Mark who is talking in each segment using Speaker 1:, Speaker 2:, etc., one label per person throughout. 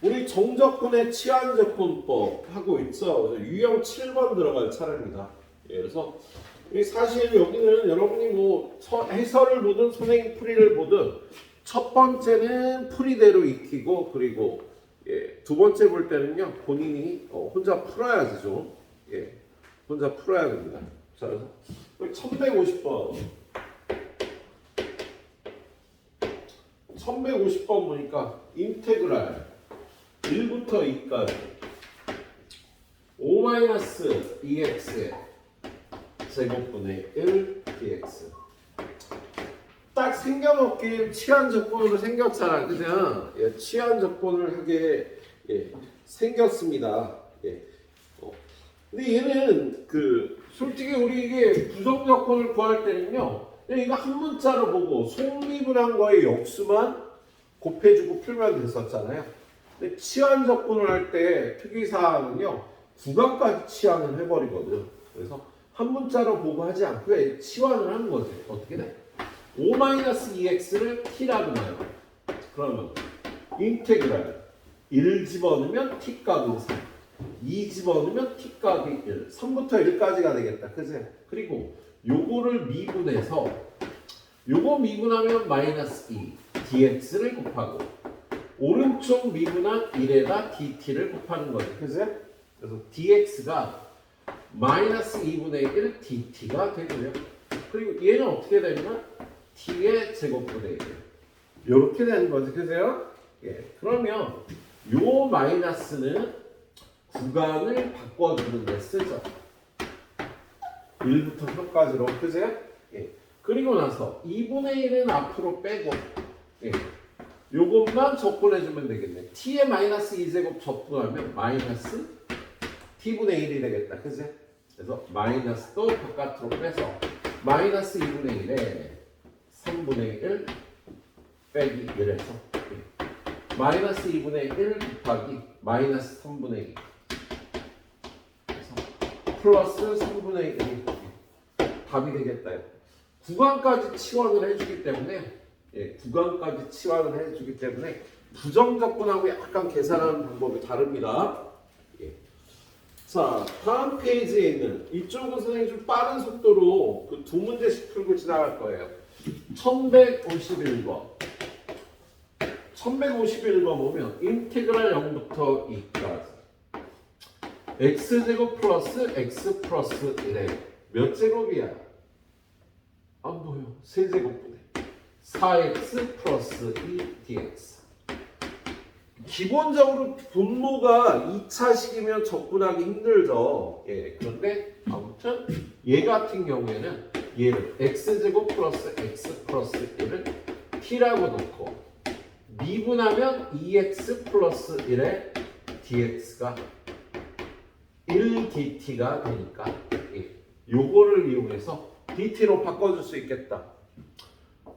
Speaker 1: 우리 정적분의 치환적분법 하고 있어. 그래서 유형 7번 들어갈 차례입니다. 예, 그래서 사실 여기는 여러분이 뭐 해설을 보든 선생님 풀이를 보든 첫 번째는 풀이대로 익히고 그리고 두 번째 볼 때는요 본인이 혼자 풀어야지 좀 혼자 풀어야 됩니다. 자, 그래서 1150번 1150번 보니까 인테그랄 1부터 2까지 5-2x의 제곱분의 1 dx 딱 생겨먹긴 치환적분으로 생겼잖아. 그냥 치환적분을 하게 생겼습니다. 근데 얘는 솔직히 우리 이게 부정적분을 구할 때는요 이거 한 문자로 보고 속미분한 거의 역수만 곱해주고 풀면 됐었잖아요. 근데 치환적분을 할 때 특이사항은요 구간까지 치환을 해버리거든. 그래서 한 문자로 보고 하지 않고 치환을 하는 거지. 어떻게 돼? 5-2x를 t라고 봐요. 그러면 인테그랄 1 집어넣으면 t 값이 3, 2 집어넣으면 t 값이 1, 3부터 1까지가 되겠다. 그치? 그리고 요거를 미분해서 요거 미분하면 마이너스 2 dx를 곱하고 오른쪽 미분한 1에다 dt를 곱하는 거죠. 그치? 그래서 dx가 마이너스 2분의 1 dt가 되고요. 그리고 얘는 어떻게 되냐면 t의 제곱분의 1 이렇게 되는 거지. 그죠? 그러면 요 마이너스는 구간을 바꿔주는 데 쓰죠. 1부터 3까지로. 그죠? 그리고 나서 2분의 1은 앞으로 빼고 요것만 적분해주면 되겠네. t의 마이너스 2제곱 적분하면 마이너스 t분의 1이 되겠다. 그지? 그래서 마이너스도 바깥으로 빼서 마이너스 2분의 1에 3분의 1 빼기 1에서 마이너스 2분의 1 곱하기 마이너스 3분의 2 그래서 플러스 3분의 1이 답이 되겠다. 구간까지 치환을 해주기 때문에 구간까지 치환을 해주기 때문에 부정적분하고 약간 계산하는 방법이 다릅니다. 자, 다음 페이지에 있는 이쪽은 선생님이 좀 빠른 속도로 그 두 문제씩 풀고 지나갈 거예요. 1151번 1151번 보면 인테그랄 0부터 2까지 x제곱 플러스 x 플러스 1의 몇 제곱이야? 안 보여. 세제곱분의 4x 플러스 2 dx 기본적으로 분모가 2차식이면 적분하기 힘들죠. 그런데 아무튼 얘 같은 경우에는 얘를 x제곱 플러스 x 플러스 1을 t라고 놓고 미분하면 2x 플러스 1의 dx가 1 dt가 되니까 요거를 이용해서 dt로 바꿔줄 수 있겠다.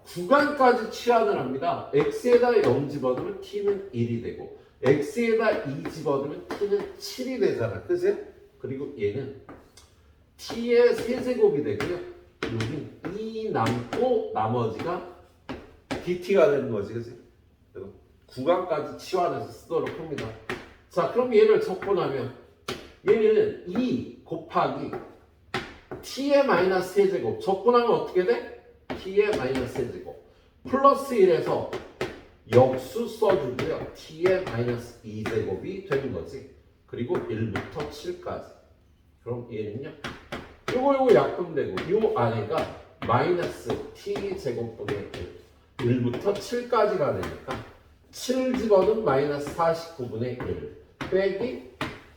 Speaker 1: 구간까지 치환을 합니다. x에다 0 집어넣으면 t는 1이 되고 x에다 2 집어넣으면 t는 7이 되잖아. 그치? 그리고 얘는 t의 세제곱이 되고요. 여기 2 남고 나머지가 dt가 되는 거지. 그치? 구간까지 치환해서 쓰도록 합니다. 자, 그럼 얘를 적분하면 얘는 2 곱하기 t의 마이너스 세제곱 적분하면 어떻게 돼? t의 마이너스 세제곱 플러스 1에서 역수 써주고요. t의 마이너스 2제곱이 되는 거지. 그리고 1부터 7까지. 그럼 얘는요. 요거 약분되고 요 안에가 마이너스 t제곱분의 1 1부터 7까지가 되니까 7 집어넣으면 마이너스 49분의 1 빼기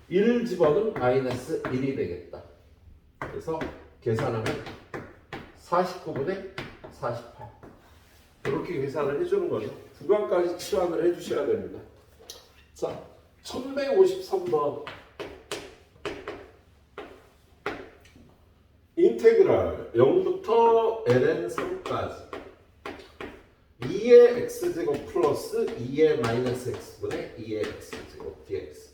Speaker 1: 1 집어넣으면 마이너스 1이 되겠다. 그래서 계산하면 49분의 48 이렇게 계산을 해주는 거죠. 구간까지 치환을 해주셔야 됩니다. 자, 1153번 인테그랄 0부터 ln 3까지 2의 x제곱 플러스 2의 마이너스 x분의 2의 x제곱 dx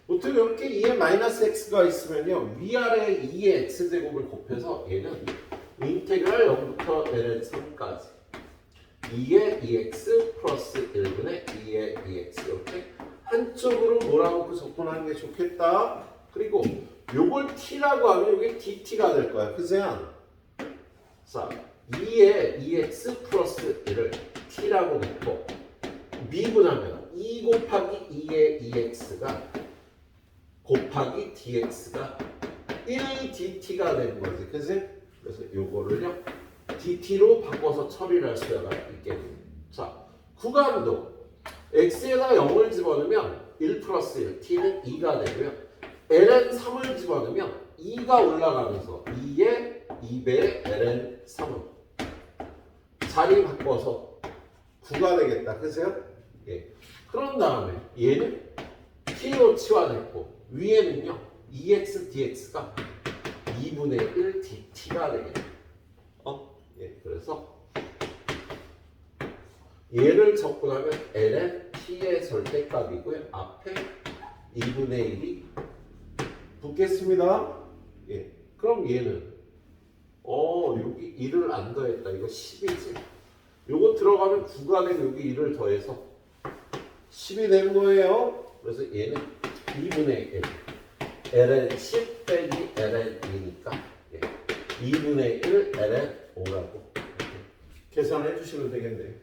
Speaker 1: 보통 이렇게 2의 마이너스 x가 있으면요 위아래 2의 x제곱을 곱해서 얘는 인테그랄 0부터 ln 3까지 2의 2x 플러스 1분의 2의 2x 이렇게 한쪽으로 몰아놓고 접근하는 게 좋겠다. 그리고 요걸 t라고 하면 이게 dt가 될 거야. 그죠? 자, 2에 2x 플러스 1을 t라고 놓고 미분하면 2 곱하기 2의 2x가 곱하기 dx가 1dt가 되는 거지. 그지? 그래서 요거를요 dt로 바꿔서 처리를 할 수가 있겠네요. 자, 구간도 x에다 0을 집어넣으면 1 플러스 1, t는 2가 되고요. ln 3을 집어넣으면 2가 올라가면서 2에 2배의 ln 3은 자리 바꿔서 9가 되겠다. 그죠? 예. 그런 다음에 얘는 t로 치환했고 위에는요 2x dx가 2분의 1 dt가 되겠다. 예. 그래서 얘를 접근하면 ln t의 절대값이고요. 앞에 2분의 1이 붙겠습니다. 예. 그럼 얘는 여기 1을 안 더했다. 이거 10이지. 요거 들어가면 9가 되고 여기 1을 더해서 10이 되는 거예요. 그래서 얘는 2분의 1 ln 10 빼기 ln 2니까 2분의 1 ln 5라고 계산해 주시면 되겠네요.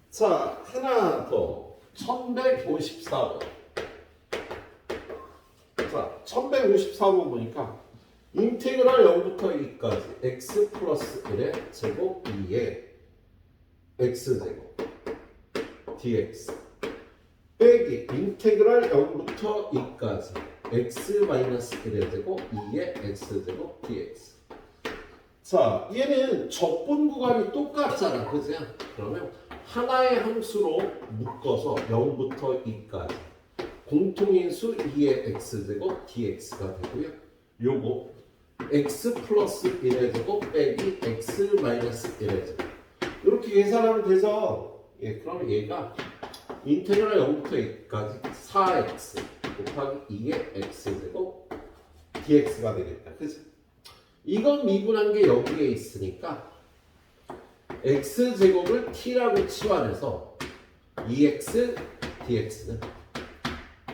Speaker 1: 자, 하나 더 1154번. 자, 1154번 보니까 인테그랄 0부터 2까지 x 플러스 1의 제곱 2의 x제곱 dx 빼기 인테그랄 0부터 2까지 x 마이너스 1의 제곱 2의 x제곱 dx. 자, 얘는 적분 구간이 똑같잖아. 그죠? 그러면 하나의 함수로 묶어서 0부터 2까지 공통인수 2의 x제곱 dx가 되고요. 요거 x 플러스 1의 제곱 빼기 x 마이너스 1의 제곱 이렇게 계산하면 되죠. 예, 그럼 얘가 인테그랄 0부터 2까지 4x 곱하기 2의 x제곱 dx가 되겠다. 그죠? 이건 미분한 게 여기에 있으니까 x제곱을 t라고 치환해서 2x dx는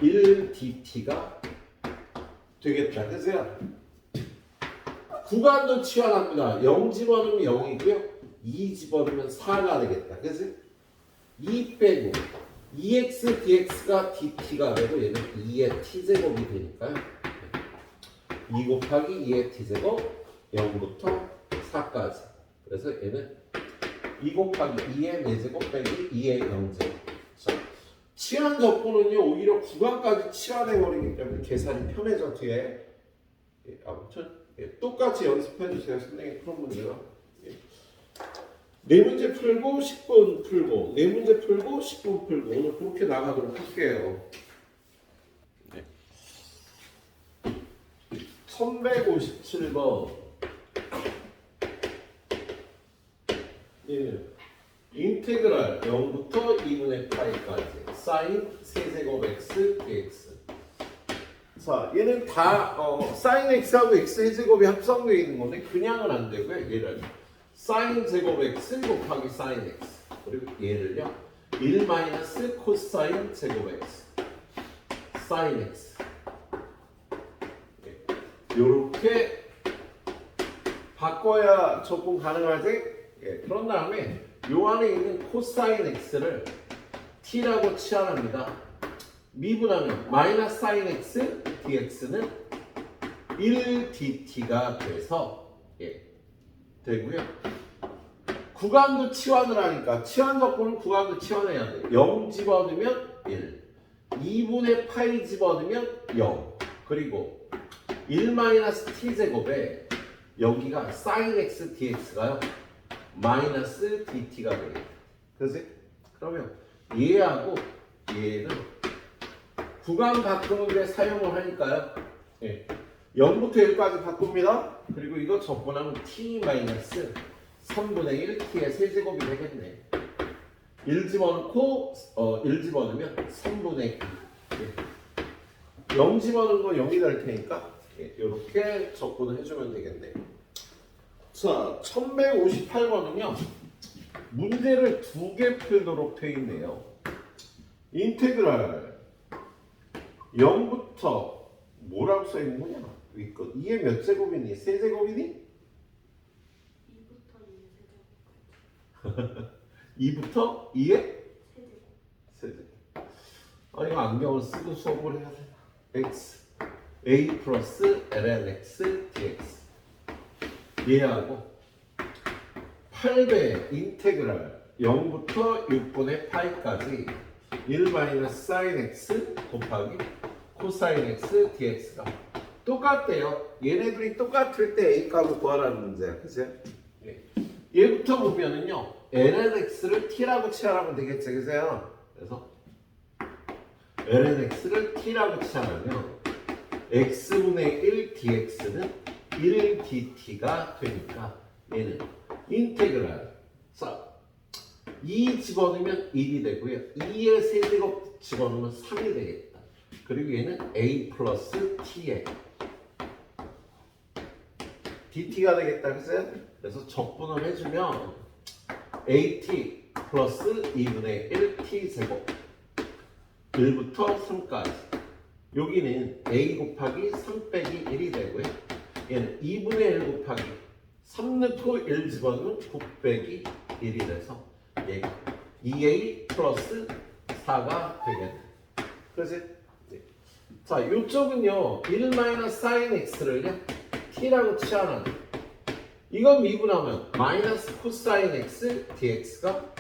Speaker 1: 1dt가 되겠다. 그죠? 구간도 치환합니다. 0 집어넣으면 0이고요. 2 집어넣으면 4가 되겠다. 그지? 2 빼고 2x dx가 dt가 되고 얘는 2의 t제곱이 되니까요. 2 곱하기 2의 t제곱 0부터 4까지. 그래서 얘는 2 곱하기 2의 4제곱 빼기 2의 0제곱. 치환 적분은요 오히려 구간까지 치환해버리기 때문에 계산이 편해져 뒤에. 예, 아무튼 똑같이 연습해주세요. 선생님 그런 문제가. 네 문제 풀고 10분 풀고 네 문제 풀고 10분 풀고 오늘 그렇게 나가도록 할게요. 1157번 인테그랄 0부터 2분의 파이까지 사인 세제곱 x dx. 자, 얘는 다 사인 x하고 x 세제곱이 합성되어 있는 건데 그냥은 안 되고요. 얘를 사인 제곱 x 곱하기 사인 x 그리고 얘를요 1 마이너스 코사인 제곱 x 사인 x 요렇게 바꿔야 적분 가능하지? 예, 그런 다음에 요 안에 있는 코사인 x를 t라고 치환합니다. 미분하면 마이너스 사인 x dx는 1dt가 돼서 되고요. 구간도 치환을 하니까 치환 적분은 구간도 치환해야 돼. 0 집어넣으면 1, 2분의 파이 집어넣으면 0, 그리고 1 마이너스 t제곱에 여기가 사인 x dx가요 마이너스 dt가 되겠다. 그지? 그러면 얘하고 얘는 구간 바꾸는데 사용을 하니까요. 0부터 1까지 바꿉니다. 그리고 이거 적분하면 t 마이너스 3분의 1 t의 세제곱이 되겠네. 1 집어넣고 1 집어넣으면 3분의 2. 0 집어넣은 건 0이 될 테니까 이렇게 적분을 해주면 되겠네. 자, 1158번은요 문제를 2개 풀도록 되어 있네요. 인테그랄 0부터 뭐라고 써있는 거냐? 이거 2의 몇 제곱이니? 세제곱이니? 2부터 2의 세제곱. 아 이거 안경을 쓰고 수업을 해야 되나? x a 플러스 lnx dx 얘하고 8배 인테그랄 0부터 6분의 파이까지 1 마이너스 사인 x 곱하기 코사인 x dx가 똑같대요. 얘네들이 똑같을 때 a 값을 구하라는 문제야. 그치? 얘부터 보면은요 lnx를 t라고 치하라면 되겠지. 그죠? 그래서 lnx를 t라고 치하면 x분의 1 dx는 1 dt가 되니까 얘는 인테그랄 자 2 집어넣으면 1이 되고요 2의 세제곱 집어넣으면 3이 되겠다. 그리고 얘는 a 플러스 t에 dt가 되겠다. 그래서 적분을 해주면 at 플러스 2분의 1 t제곱 1부터 3까지 여기는 a 곱하기 3 빼기 1이 되고요 얘는 2분의 1 곱하기 3 넣고 1 집어넣으면 9 빼기 1이 돼서 얘가 2a 플러스 4가 되겠네. 그렇지? 네. 자, 이쪽은요 1 마이너스 사인 x를요 t라고 치하는 이거 미분하면 마이너스 코사인 x dx가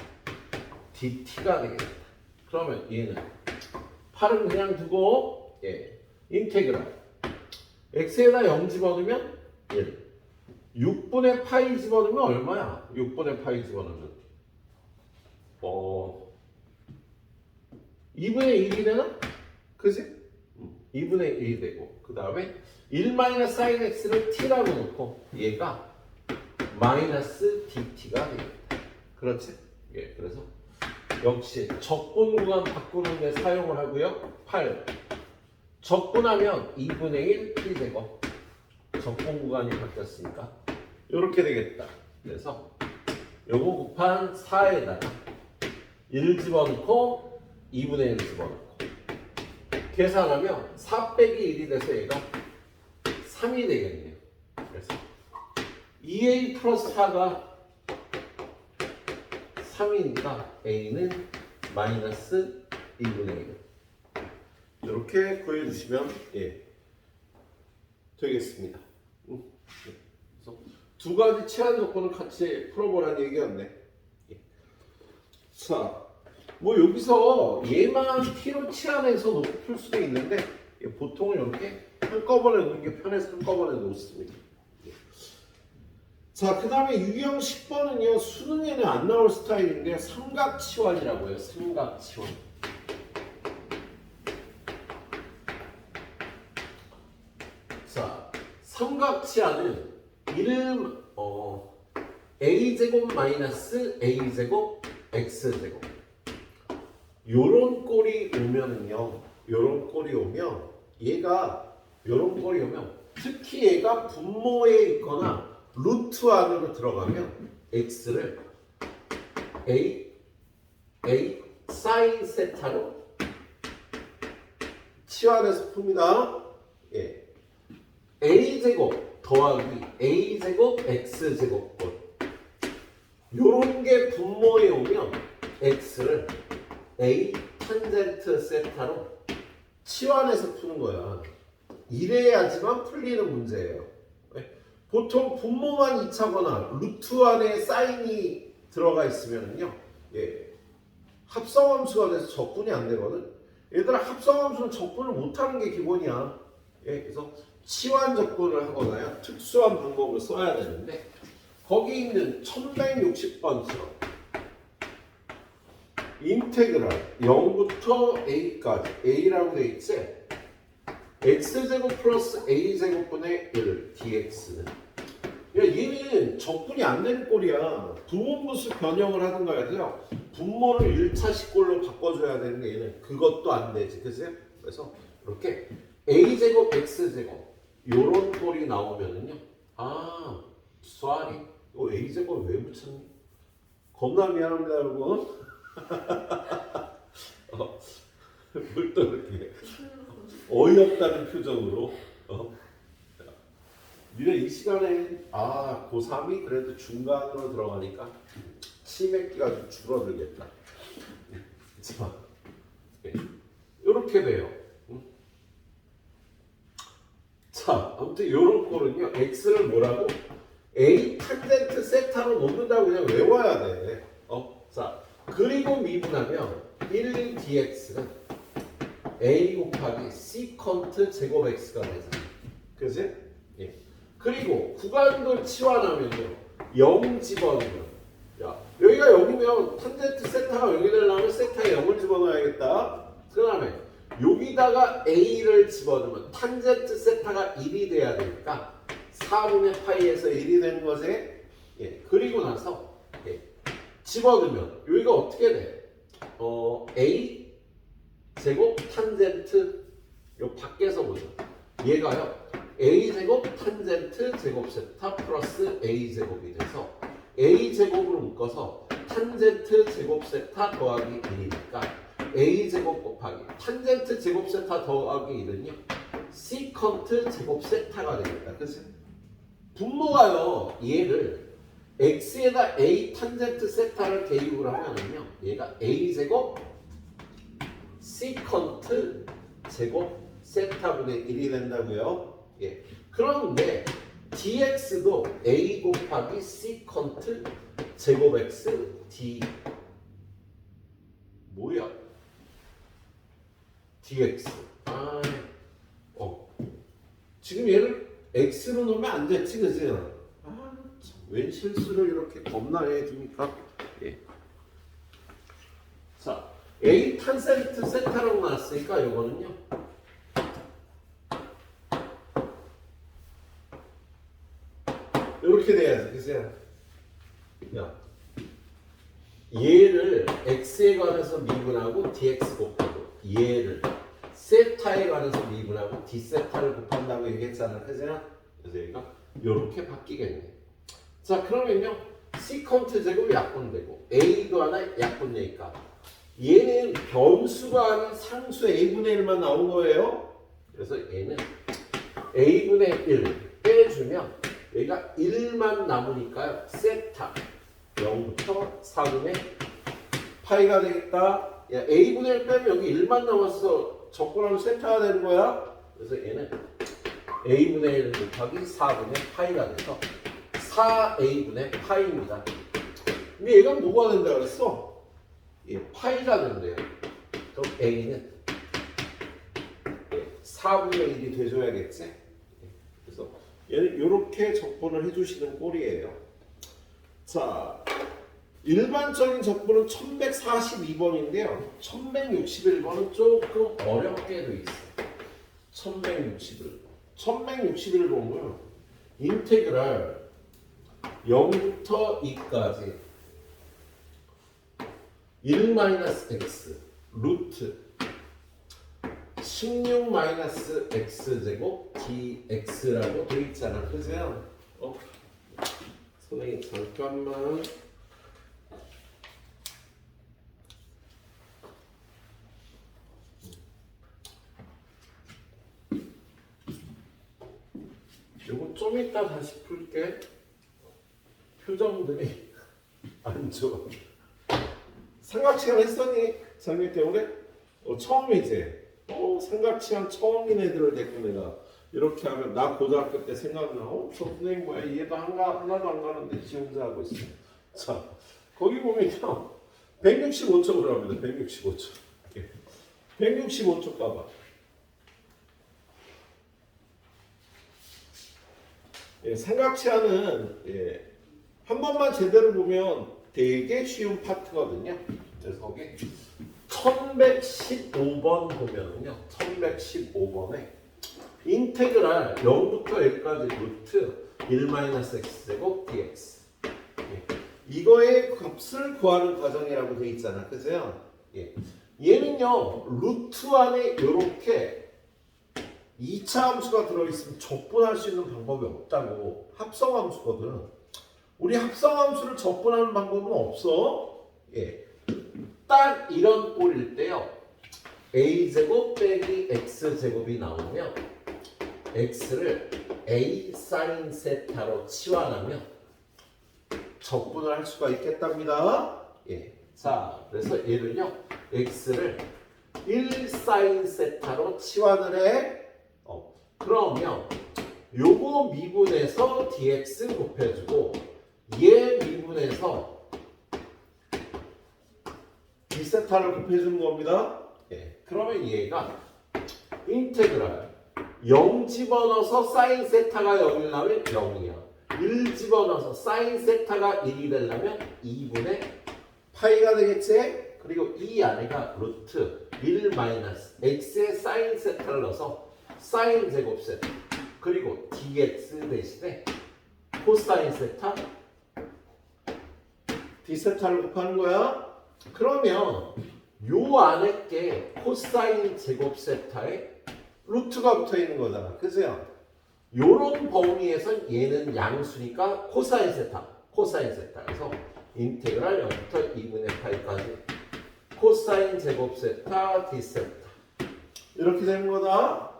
Speaker 1: dt가 되겠다. 그러면 얘는 8은 그냥 두고 인테그랄 x에다 0 집어넣으면 1 6분의 파이 집어넣으면 얼마야? 6분의 파이 집어넣으면 2분의 1이 되나? 그지? 2분의 1이 되고 그 다음에 1 마이너스 사인 x를 t라고 놓고 얘가 마이너스 dt가 되겠다. 그렇지? 예, 그래서 역시 적분 구간 바꾸는 데 사용을 하고요. 8 적분하면 2분의 1 t제곱 적분 구간이 바뀌었으니까 이렇게 되겠다. 그래서 요거 곱한 4에다가 1 집어넣고 2분의 1 집어넣고 계산하면 4 빼기 1이 돼서 얘가 3이 되겠네요. 그래서 2a 플러스 4가 3이니까 a는 마이너스 2분의 1 이렇게 구해주시면 되겠습니다. 그래서 두 가지 치환 조건을 같이 풀어보라는 얘기였네. 자, 뭐 여기서 얘만 t로 치환해서 놓고 풀 수도 있는데 보통은 이렇게 한꺼번에 놓는 게 편해서 한꺼번에 놓습니다. 자, 그 다음에 유형 10번은요 수능에는 안 나올 스타일인데 삼각치환이라고 해요. 삼각치환. 자, 삼각치환은 이름 a제곱 마이너스 a제곱 x제곱 요런 꼴이 오면은요 요런 꼴이 오면 얘가 요런 꼴이 오면 특히 얘가 분모에 있거나 루트 안으로 들어가면 x를 a 사인 세타로 치환해서 풉니다. a제곱 더하기 a제곱 x제곱 요런 게 분모에 오면 x를 a 탄젠트 세타로 치환해서 푸는 거야. 이래야지만 풀리는 문제예요. 보통 분모만 2차거나 루트 안에 사인이 들어가 있으면요 합성함수가 돼서 적분이 안 되거든. 얘들아 합성함수는 적분을 못하는 게 기본이야. 그래서 치환 적분을 하거나 특수한 방법을 써야 되는데 거기 있는 1160번처럼 인테그랄 0부터 a까지 a라고 돼 있지. x제곱 플러스 a제곱분의 1 dx는 얘는 적분이 안 되는 꼴이야. 부분분수 변형을 하는 거야. 돼요. 분모를 1차식 꼴로 바꿔줘야 되는데 얘는 그것도 안 되지. 그치? 그래서 이렇게 a제곱 x제곱 요런 꼴이 나오면은요 쏘리 이거 a제곱 왜 붙였니? 겁나 미안합니다 여러분. 뭘 또 이렇게 어이없다는 표정으로 니네 이 시간에 고3이 그래도 중간으로 들어가니까 치맥기가 좀 줄어들겠다. 자, 이렇게 돼요. 자, 아무튼 이런 거는요, x를 뭐라고? a 탄젠트 세타로 놓는다고 그냥 외워야 돼. 자, 그리고 미분하면 1dx는 a 곱하기 시컨트 제곱 x가 되잖아. 그지? 예. 그리고 구간도 치환하면요, 0 집어넣으면, 야, 여기가 0이면 탄젠트 세타가 0이 되려면 세타에 0을 집어넣어야겠다. 그 다음에 여기다가 a를 집어넣으면 탄젠트 세타가 1이 돼야 되니까 4분의 파이에서 1이 되는 거지. 예. 그리고 나서 집어넣으면 여기가 어떻게 돼? a 제곱 탄젠트 요 밖에서 보죠. 얘가요, a 제곱 탄젠트 제곱 세타 플러스 a 제곱이 돼서 a 제곱으로 묶어서 탄젠트 제곱 세타 더하기 1이니까 a 제곱 곱하기 탄젠트 제곱 세타 더하기 1은요 시컨트 제곱 세타가 되겠다. 그치? 분모가요, 얘를 x에다 a 탄젠트 세타를 대입을 하면은요, 얘가 a 제곱 시컨트 제곱 세타분의 1이 된다고요. 예. 그런데 dx도 a 곱하기 시컨트 제곱 x d 뭐야? dx. 지금 얘를 x로 놓으면 안 됐지, 그지? 웬 실수를 이렇게 겁나게 해줍니까? 예. 자, a 탄센트 세타라고 나왔으니까 이거는요, 이렇게 돼야지, 그죠? 야, 얘를 x에 관해서 미분하고 dx 곱하고 얘를 세타에 관해서 미분하고 d세타를 곱한다고 얘기했잖아, 그죠? 그래서 얘가 이렇게 바뀌겠네. 자, 그러면요, 시컨트 제곱이 약분되고 a도 하나 약분되니까 얘는 변수가 아닌 상수 a분의 1만 나온 거예요. 그래서 얘는 a분의 1 빼주면 여기가 1만 남으니까요, 세타 0부터 4분의 파이가 되겠다. 야, a분의 1 빼면 여기 1만 남아서 적분하면 세타가 되는 거야. 그래서 얘는 a분의 1 곱하기 4분의 파이가 돼서 4a분의 파이입니다. 근데 얘가 뭐가 된다 그랬어? 파이가 된대요. 그럼 a는 4분의 1이 돼줘야겠지? 그래서 얘는 이렇게 적분을 해주시는 꼴이에요. 자, 일반적인 적분은 1142번인데요. 1161번은 조금 어렵게 돼 있어요. 1161번. 1161번은 인테그랄 0부터 2까지 1-x 루트 16-x제곱 dx라고 돼 있잖아. 그죠? 선생님 잠깐만. 요거 좀 이따 다시 풀게. 표정들이 안 좋아. 삼각시간 했었니? 작년 겨울에? 처음이지? 삼각시간 처음인 애들을 데리고 내가 이렇게 하면 나 고등학교 때 생각나. 저 선생님 뭐야? 얘도 하나도 안 가는데 지 혼자 하고 있어. 자, 거기 보면요. 165쪽으로 합니다. 165쪽. 165쪽 봐봐. 삼각시간은 한 번만 제대로 보면 되게 쉬운 파트거든요. 그래서 거기 1115번 보면은요, 1115번에 인테그랄 0부터 1까지 루트 1-x제곱 dx. 이거의 값을 구하는 과정이라고 돼 있잖아, 그죠? 얘는요, 루트 안에 이렇게 2차 함수가 들어있으면 적분할 수 있는 방법이 없다고. 합성함수거든. 우리 합성함수를 적분하는 방법은 없어. 딱 이런 꼴일 때요, a제곱 빼기 x제곱이 나오면 x를 a 사인 세타로 치환하면 적분을 할 수가 있겠답니다. 예. 자, 그래서 얘를요, x를 1 사인 세타로 치환을 해. 그러면 요거 미분해서 dx 곱해주고 얘 미분해서 d세타를 곱해주는 겁니다. 예. 그러면 얘가 인테그랄 0 집어넣어서 사인 세타가 0이 나면 0이야. 1 집어넣어서 사인 세타가 1이 되려면 2분의 파이가 되겠지? 그리고 이 안에가 루트 1 마이너스 x의 사인 세타를 넣어서 사인 제곱 세타 그리고 dx 대신에 코사인 세타 d세타를 곱하는 거야. 그러면 요 안에 게 코사인 제곱 세타에 루트가 붙어 있는 거잖아. 그죠? 요런 범위에선 얘는 양수니까 코사인 세타, 코사인 세타에서 인테그랄 0부터 2분의 파이까지 코사인 제곱 세타, d세타 이렇게 되는 거다.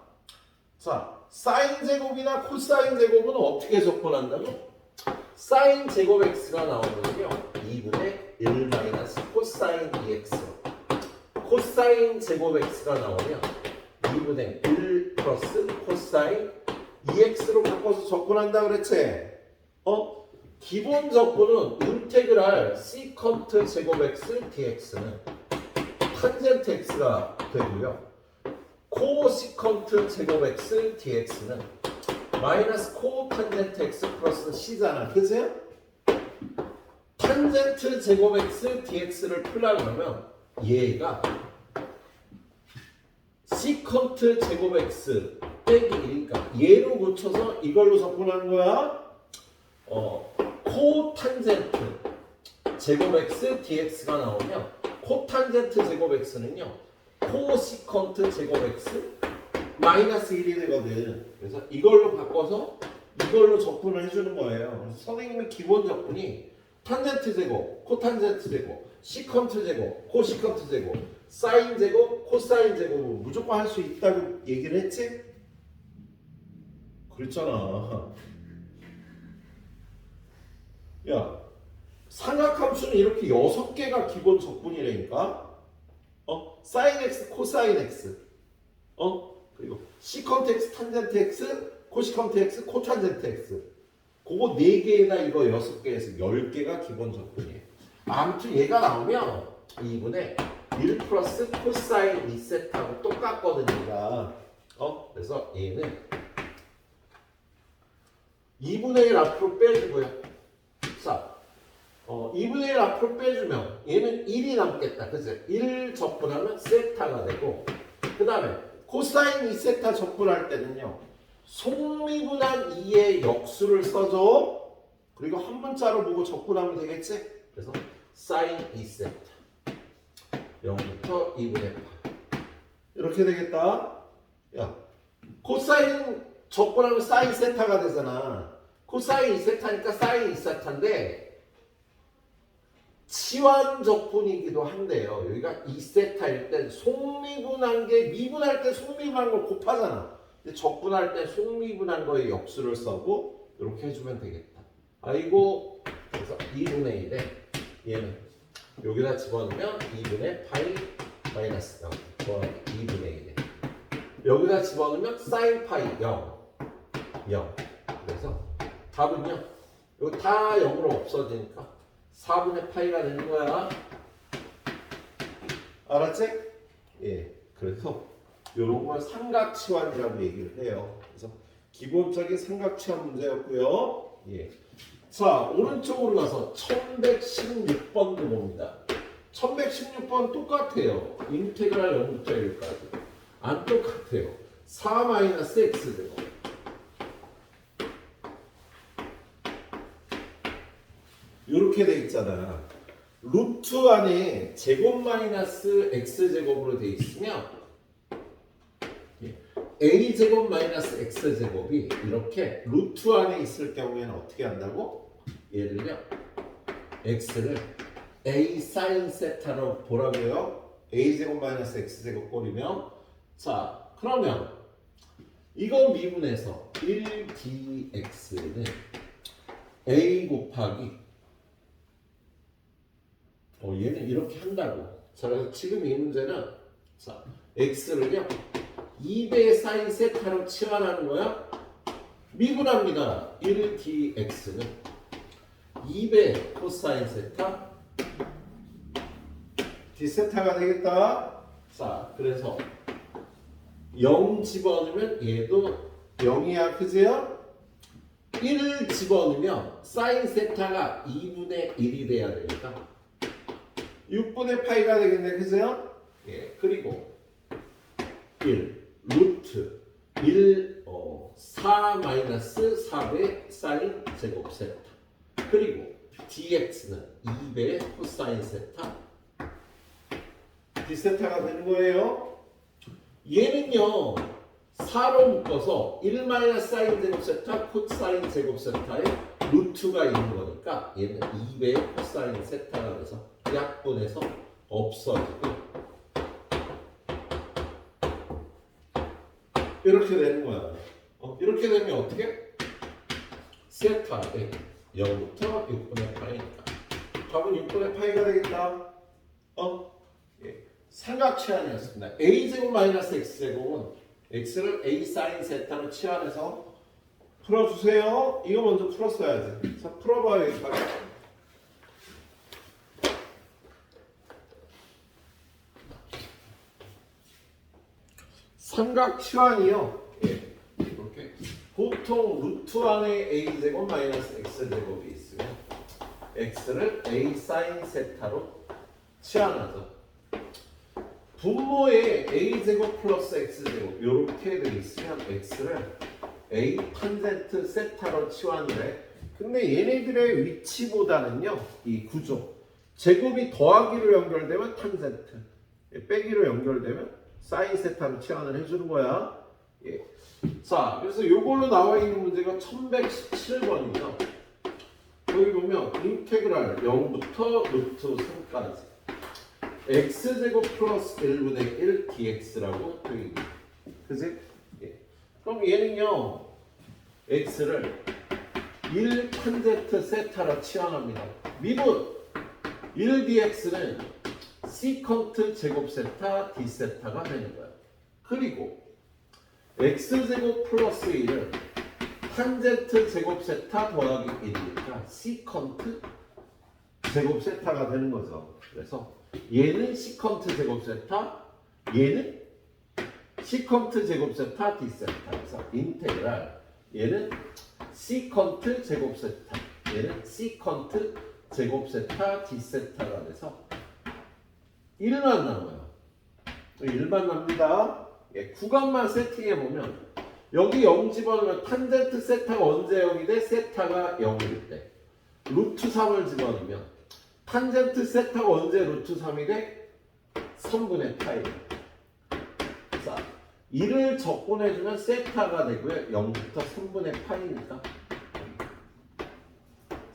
Speaker 1: 자, 사인 제곱이나 코사인 제곱은 어떻게 접근한다고? 사인 제곱 x가 나오면요 2분의 1 마이너스 코사인 2x 코사인 제곱 x가 나오면 2분의 1 플러스 코사인 2x로 바꿔서 접근한다 그랬지? 기본 접근은 인테그랄 시컨트 제곱 x dx는 탄젠트 x가 되고요. 코시컨트 제곱 x dx는 마이너스 코탄젠트 x 플러스 c잖아. 그치? 탄젠트 제곱 x dx를 풀려고 하면 얘가 시컨트 제곱 x 빼기 1이니까 얘로 고쳐서 이걸로 접근하는 거야. 코탄젠트 제곱 x dx가 나오면 코탄젠트 제곱 x는요 코시컨트 제곱 x 마이너스 1이 되거든. 그래서 이걸로 바꿔서 이걸로 접근을 해주는 거예요. 그래서 선생님의 기본 접근이 탄젠트 제곱, 코탄젠트 제곱, 시컨트 제곱, 코시컨트 제곱, 사인 제곱, 코사인 제곱은 무조건 할 수 있다고 얘기를 했지? 그랬잖아. 야, 삼각함수는 이렇게 6개가 기본 적분이라니까. 사인 x, 코사인 x, 그리고 시컨트 x, 탄젠트 x, 코시컨트 x, 코탄젠트 x. 그거 4개나 이거 6개에서 10개가 기본 적분이에요. 아무튼 얘가 나오면 2분의 1 플러스 코사인 2세타하고 똑같거든요. 얘가. 그래서 얘는 2분의 1 앞으로 빼주고요. 자, 2분의 1 앞으로 빼주면 얘는 1이 남겠다. 그치? 1 적분하면 세타가 되고, 그 다음에 코사인 2세타 적분할 때는요, 속미분한 2의 역수를 써줘. 그리고 한 문자로 보고 적분하면 되겠지? 그래서 사인 2세타 0부터 2분의 8 이렇게 되겠다. 야, 코사인 적분하면 사인 세타가 되잖아. 코사인 2세타니까 사인 2세타인데 치환 적분이기도 한데요. 여기가 2세타일 땐 속미분한 게 미분할 때 속미분한 걸 곱하잖아. 근데 적분할 때 속미분한 거에 역수를 써고 이렇게 해주면 되겠다. 아이고, 그래서 2분의 1에 얘는 여기다 집어넣으면 2분의 파이 마이너스 0 2분의 1에 여기다 집어넣으면 사인 파이 0 0. 그래서 답은요, 이거 다 0으로 없어지니까 4분의 파이가 되는 거야. 알았지? 예. 그래서 이런 걸 삼각치환이라고 얘기를 해요. 그래서 기본적인 삼각치환 문제였고요. 예. 자, 오른쪽으로 가서 1116번도 봅니다. 1116번 똑같아요. 인테그랄 0부터 1까지. 안 똑같아요. 4 마이너스 x제곱. 이렇게 돼 있잖아. 루트 안에 제곱 마이너스 x제곱으로 돼 있으면 a제곱 마이너스 x제곱이 이렇게 루트 안에 있을 경우에는 어떻게 한다고? 얘를요, x를 a 사인 세타로 보라고요. a제곱 마이너스 x제곱 꼴이면 자 그러면 이거 미분해서 1dx는 a 곱하기 얘는 이렇게 한다고. 자 그래서 지금 이 문제는 자 x를요 2배 사인 세타로 치환하는 거야. 미분합니다. 1dx는 2배 코사인 세타 d세타가 되겠다. 자 그래서 0 집어넣으면 얘도 0이야. 그지요? 1을 집어넣으면 사인 세타가 2분의 1이 돼야 되니까 6분의 파이가 되겠네. 그지요? 예. 그리고 1 루트 1 4 마이너스 4배 사인 제곱 세타 그리고 dx는 2배 코사인 세타 d세타가 되는 거예요. 얘는요 4로 묶어서 1 마이너스 사인 제곱 세타 코사인 제곱 세타에 루트가 있는 거니까 얘는 2배 코사인 세타가 돼서 약분해서 없어지고 이렇게 되는 거야. 이렇게 되면 어떻게? 세타에 0부터 6분의 파이니까 답은 6분의 파이가 되겠다. 예. 삼각 치환이었습니다. a제곱 마이너스 x제곱은 x를 a 사인 세타로 치환해서 풀어주세요. 이거 먼저 풀었어야지. 자 풀어봐야겠다. 삼각 치환이요. 예. 이렇게 보통 루트 안에 a제곱 마이너스 x제곱이 있으면 x를 a 사인 세타로 치환하죠. 분모에 a제곱 플러스 x제곱 이렇게 돼 있으면 x를 a 탄젠트 세타로 치환을 해. 근데 얘네들의 위치보다는요 이 구조 제곱이 더하기로 연결되면 탄젠트 빼기로 연결되면 사인 세타로 치환을 해주는 거야. 예. 자 그래서 이걸로 나와 있는 문제가 1117번이죠. 여기 보면 인테그랄 0부터 루트 3까지 x제곱 플러스 1분의 1 dx라고 되어 있는 거예요. 그치? 예. 그럼 얘는요 x를 1 탄젠트 세타로 치환합니다. 미분 1 dx는 시컨트 제곱 세타 d 세타가 되는 거야. 그리고 x제곱 플러스 1은 탄젠트 제곱 세타 더하기 1이니까 시컨트 제곱 세타가 되는 거죠. 그래서 얘는 시컨트 제곱 세타, 얘는 시컨트 제곱 세타 d 세타. 그래서 인테그랄 얘는 시컨트 제곱 세타, 얘는 시컨트 제곱 세타 d 세타가 돼서 1만 남아요. 1만 납니다. 예, 구간만 세팅해 보면 여기 0 집어넣으면 탄젠트 세타가 언제 0이 돼? 세타가 0일 때. 루트 3을 집어넣으면 탄젠트 세타가 언제 루트 3이 돼? 3분의 파이. 자, 1을 적분해주면 세타가 되고요. 0부터 3분의 파이니까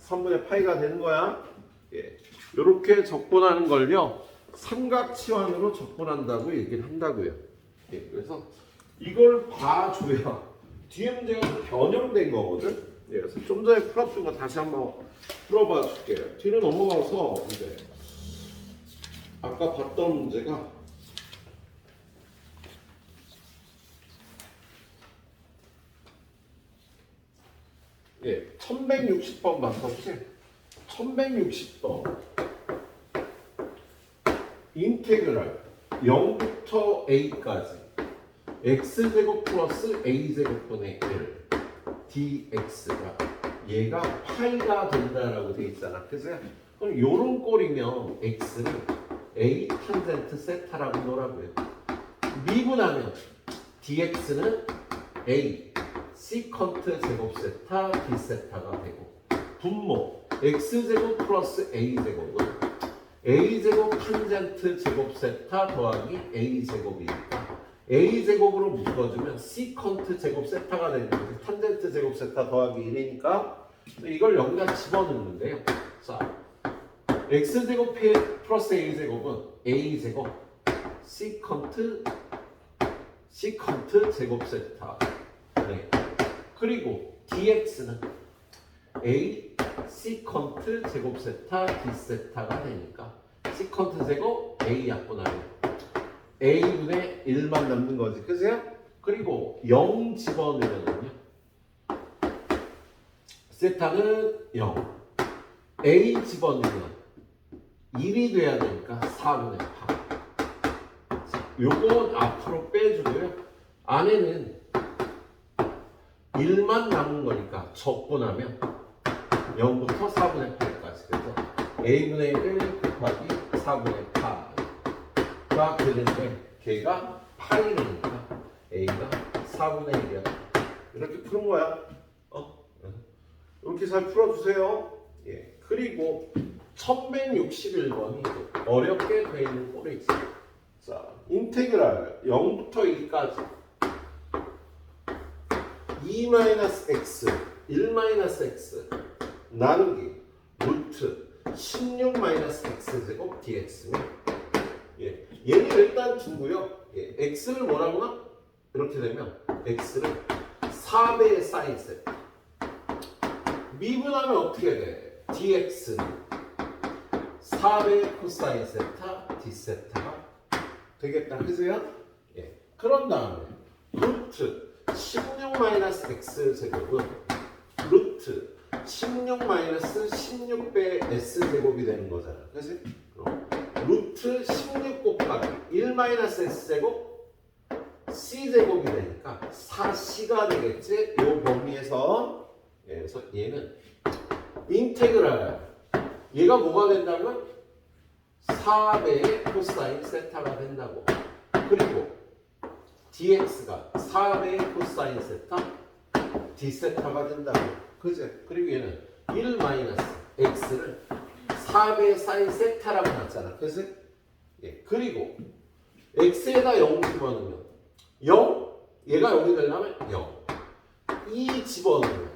Speaker 1: 3분의 파이가 되는 거야. 예, 이렇게 적분하는 걸요. 삼각 치환으로 접근한다고 얘기를 한다고요. 예, 그래서 이걸 봐줘야 뒤에 문제가 변형된 거거든. 예, 그래서 좀 전에 풀었던 거 다시 한번 풀어봐 줄게요. 뒤로 넘어가서 이제 아까 봤던 문제가 예, 1160번 봤었지? 1160번 인테그랄 0부터 a까지 x제곱 플러스 a제곱분의 1 dx가 얘가 파이가 된다라고 돼 있잖아. 그래서 그럼 요런 꼴이면 x를 a 탄젠트 세타라고 놓으라고요. 미분하면 dx는 a 시컨트 제곱 세타 d 세타가 되고 분모 x제곱 플러스 a제곱은 a제곱 탄젠트 제곱 세타 더하기 a제곱이니까 a제곱으로 묶어주면 시컨트 제곱 세타가 되는 거지. 탄젠트 제곱 세타 더하기 1이니까 이걸 여기다 집어넣는데요. 자, x제곱 플러스 a제곱은 a제곱 시컨트 제곱 세타. 네. 그리고 dx는 a 시컨트 제곱 세타 d 세타가 되니까 시컨트 제곱 a 약분하면 a분의 1만 남는 거지. 그죠? 그리고 0 집어넣으면요. 세타는 0. a 집어넣으면 1이 돼야 되니까 4분의 8. 요건 앞으로 빼주고요. 안에는 1만 남은 거니까 적분하면 0부터 4분의 8까지. 그래서 a분의 1 곱하기 4분의 8가 되는데 걔가 8이니까 a가 4분의 1이야. 이렇게 푸는 거야. 이렇게 잘 풀어주세요. 예. 그리고 1161번이 어렵게 돼 있는 꼴이 있어요. 자, 인테그랄 0부터 2까지 2-x 1-x 나누기 루트 16-x 제곱 dx면 예. 얘는 일단 두고요. 예. x를 뭐라고나? 이렇게 되면 x를 4배의 사인 세타. 미분하면 어떻게 돼? dx는 4배의 코사인 세타 d 세타가 되겠다. 그죠? 예. 그런 다음에 루트 16-x 제곱은 루트 16-16배 s 제곱이 되는 거잖아. 그치? 그럼 루트 16 곱하기 1-s 제곱 c 제곱이 되니까 4c가 되겠지? 요 범위에서. 예, 그래서 얘는 인테그랄 얘가 뭐가 된다면 4배의 코사인 세타가 된다고. 그리고 dx가 4배의 코사인 세타 d 세타가 된다고. 그지? 그리고 얘는 1-x를 4배의 사인 세타라고 놨잖아. 그지? 예. 그리고 x에다 0 집어넣으면 0? 얘가 0이 되려면 0. 2 집어넣으면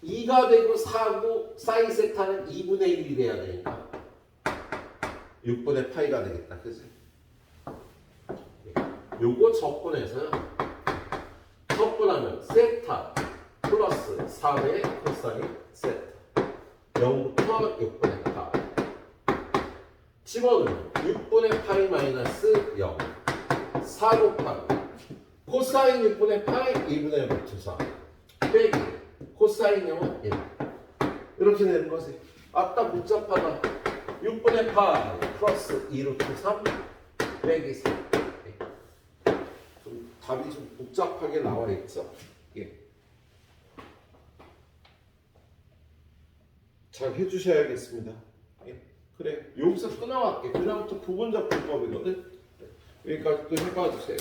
Speaker 1: 2가 되고 4고 사인 세타는 2분의 1이 돼야 되니까 6분의 파이가 되겠다. 그치? 요거 적분해서요. 적분하면 세타 플러스 4배의 코사인 세타 0부터 6분의 파이 집어넣으면 6분의 파이 마이너스 0 4 곱하기 코사인 6분의 파이 2분의 루트 4 빼기 코사인 0은 1 이렇게 되는 거지. 아따 복잡하다. 6분의 파이 플러스 2루트 3 빼기 3. 좀 답이 좀 복잡하게 나와 있죠. 예. 잘 해주셔야겠습니다. 예. 그래. 여기서 끊어갈게. 그다음부터 부분적 분법이거든. 여기까지 또 해봐 주세요.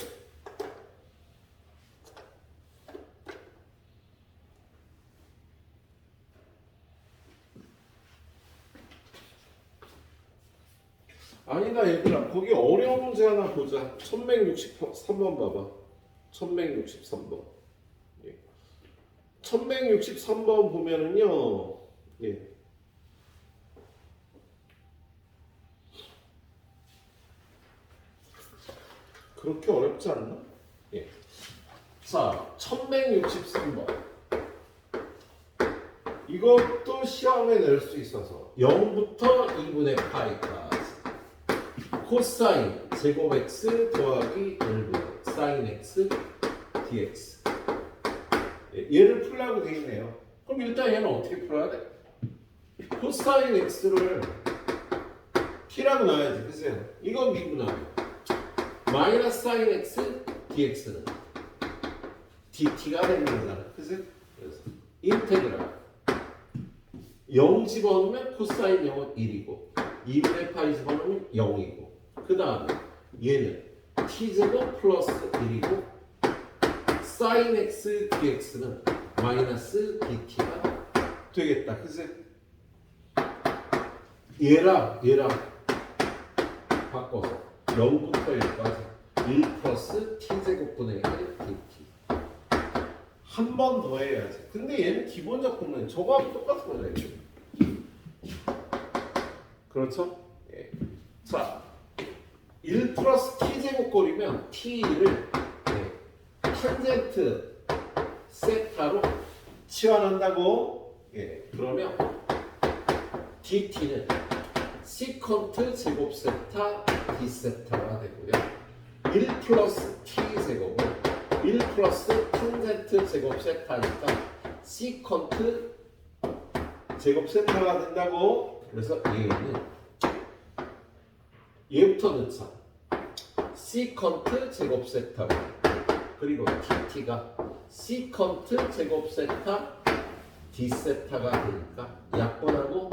Speaker 1: 아니다 얘들아, 거기 어려운 문제 하나 보자. 1163번 봐봐. 1163번. 예. 1163번 보면은요. 예. 그렇게 어렵지 않나? 예. 자, 1163번. 이것도 시험에 낼 수 있어서 0부터 2분의 파이까지 코사인 제곱 x 더하기 1분의 사인 x dx. 얘를 풀라고 되어 있네요. 그럼 일단 얘는 어떻게 풀어야 돼? 코사인 x를 p라고 나와야지. 그죠? 이건 미분하면 마이너스 사인 x dx는 dt가 되는 거잖아. 그죠? 그래서 인테그랄 0 집어넣으면 코사인 0은 1이고 2분의 파이 집어넣으면 0이고 그 다음에 얘는 t제곱 플러스 1이고 사인 x dx는 마이너스 dt가 되겠다. 그치? 얘랑 바꿔서 0부터 1까지 1 플러스 t제곱분의 1 dt 한 번 더 해야지. 근데 얘는 기본적 공式저거하고 똑같은 거잖아요. 그렇죠? 예. 자, 1 플러스 t제곱꼴이면 t를 탄젠트 세타로 치환한다고. 그러면 dt는 시컨트 제곱 세타 d 세타가 되고요. 1 플러스 t제곱은 1 플러스 탄젠트 제곱 세타니까 시컨트 제곱 세타가 된다고. 그래서 얘부터 넣자. 시컨트 제곱 세타 그리고 dt가 시컨트 제곱 세타 d 세타가 되니까 약분하고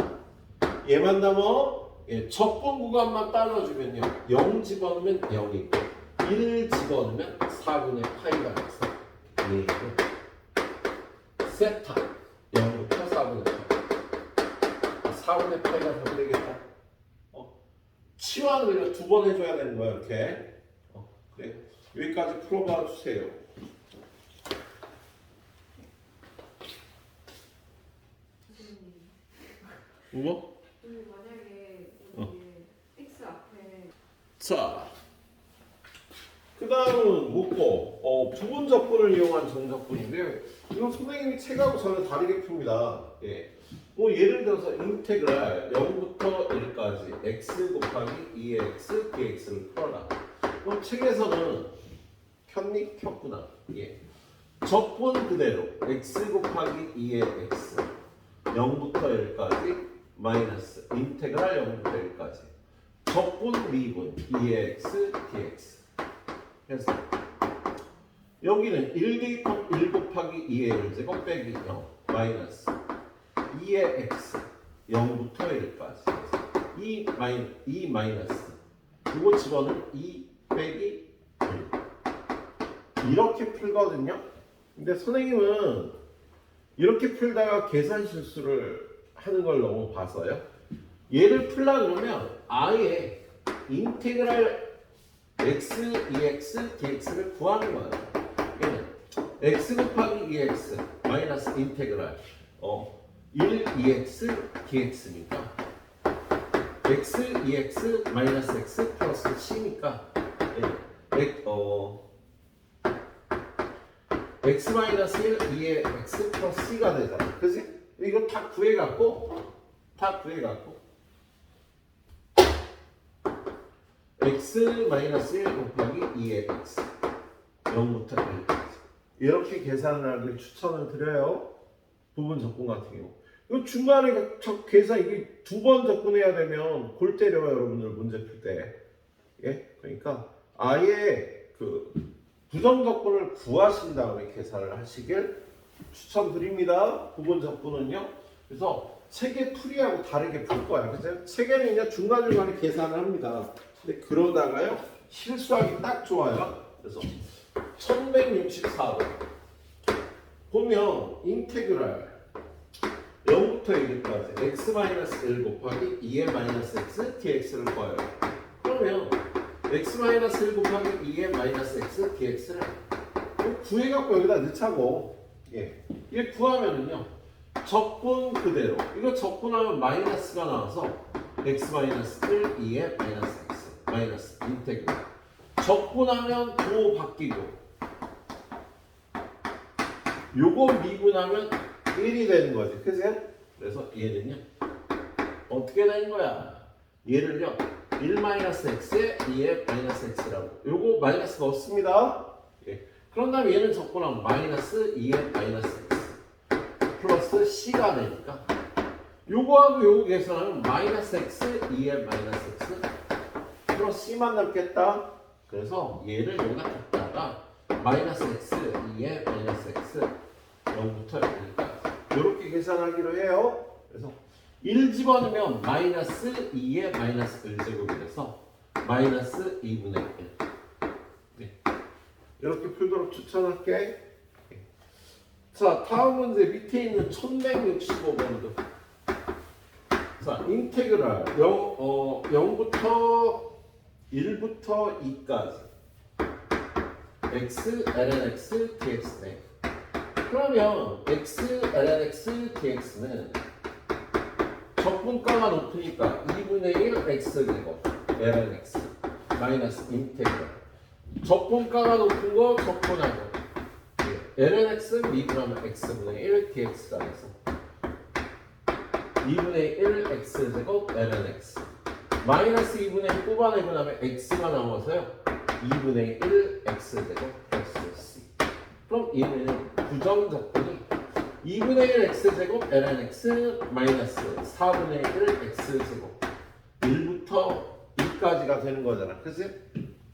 Speaker 1: 얘만 남어. 적분 구간만 따라주면요 0 집어넣으면 0이고 1 집어넣으면 4분의 파이가 돼서 얘는 세타 0부터 4분의 파이 4분의 파이가 답이 되겠다. 치환을 우리가 2번 해줘야 되는 거야 이렇게. 그래 여기까지 풀어봐 주세요. 뭐?
Speaker 2: 만약에 x 앞에
Speaker 1: 자, 그 다음은 뭐고? 부분 적분을 이용한 정적분인데 이건 선생님이 책하고 저는 다르게 풉니다. 뭐 예를 들어서 인테그랄 0부터 1까지 x 곱하기 2x dx를 풀어라. 그럼 책에서는 켰니? 켰구나. 적분 그대로 x 곱하기 2의 x 0부터 1까지 마이너스 인테그랄 0부터 1까지 적분 미분 2의 x dx. 그래서 여기는 1 곱하기 2의 1제곱 빼기 0 마이너스 2의 x 0부터 1까지 2 마이너스 이거 집어넣으면 2 빼기 1 이렇게 풀거든요. 근데 선생님은 이렇게 풀다가 계산 실수를 하는 걸 너무 봐서요. 얘를 풀라 그러면 아예 인테그랄 x, 2x, dx를 구하는 거예요. 얘는 x 곱하기 2x 마이너스 인테그랄 1, 2x, dx니까 x, 2x, 마이너스 x 플러스 c니까 x 마이너스 1, 2의 x 플러스 c가 되잖아. 그치? 이거 다 구해갖고 x 마이너스 1 곱하기 2의 x 0부터 1까지 이렇게 계산을 하길 추천을 드려요. 부분 적분 같은 경우 이거 중간에 계산 이게 2번 적분해야 되면 골 때려요 여러분들 문제 풀 때. 그러니까 아예 그 부정 적분을 구하신 다음에 계산을 하시길 추천드립니다. 부분 적분은요. 그래서 책의 풀이하고 다르게 풀 거야. 그래서 책에는 그냥 중간중간에 계산을 합니다. 근데 그러다가요 실수하기 딱 좋아요. 그래서 1164번 보면 인테그랄 0부터 1까지 x-1 곱하기 2의 마이너스 x dx를 구해요. 그러면 x-1 곱하기 2의 마이너스 x dx를 구해갖고 여기다 넣자고. 이게 구하면은요 적분 그대로 이거 적분하면 마이너스가 나와서 x-1 2의 마이너스 x 마이너스 인테그랄 적분하면 도 바뀌고 요거 미분하면 1이 되는 거지. 그죠? 그래서 얘는요 어떻게 되는 거야? 얘를요 1-x에 2의 마이너스 x라고 요거 마이너스 넣습니다. 그런 다음에 얘는 적분하면 마이너스 2의 마이너스 x 플러스 c가 되니까 요거하고 요거 계산하면 마이너스 x 2의 마이너스 x 플러스 c만 남겠다. 그래서 얘를 여기다 갖다가 마이너스 x 2의 마이너스 x 0부터 1까지 이렇게 계산하기로 해요. 그래서 1 집어넣으면 마이너스 2의 마이너스 1제곱이 돼서 마이너스 2분의 1. 이렇게 풀도록 추천할게. 자, 다음 문제 밑에 있는 1165번도. 자, 인테그랄 0부터 1부터 2까지 x ln x dx네. 그러면 x ln x dx는 적분가가 높으니까 2분의 1 x제곱 ln x 마이너스 인테그랄. 적분가가 높은 거 적분하고 ln x 미분하면 x분의 1 dx가 돼서 2분의 1 x제곱 ln x 마이너스 2분의 1 뽑아내고 나면 x가 나와서요 2분의 1 x제곱 플러스 c. 그럼 얘는 부정적분이 2분의 1 x제곱 ln x 마이너스 4분의 1 x제곱 1부터 2까지가 되는 거잖아. 그치?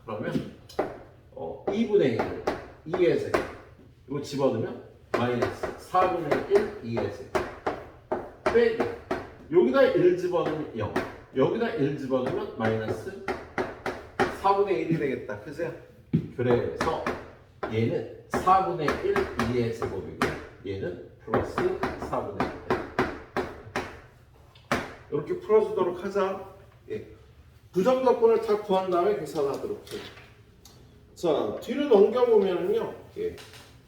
Speaker 1: 그러면 2분의 1 2의 제곱 이거 집어넣으면 마이너스 4분의 1 2의 제곱 빼기 여기다 1 집어넣으면 0 여기다 1 집어넣으면 마이너스 4분의 1이 되겠다. 그죠? 그래서 얘는 4분의 1 2의 제곱이고 얘는 플러스 4분의 1 이렇게 풀어주도록 하자. 예. 부정적분을 다 구한 다음에 계산하도록 해요. 자, 뒤로 넘겨보면요. 예.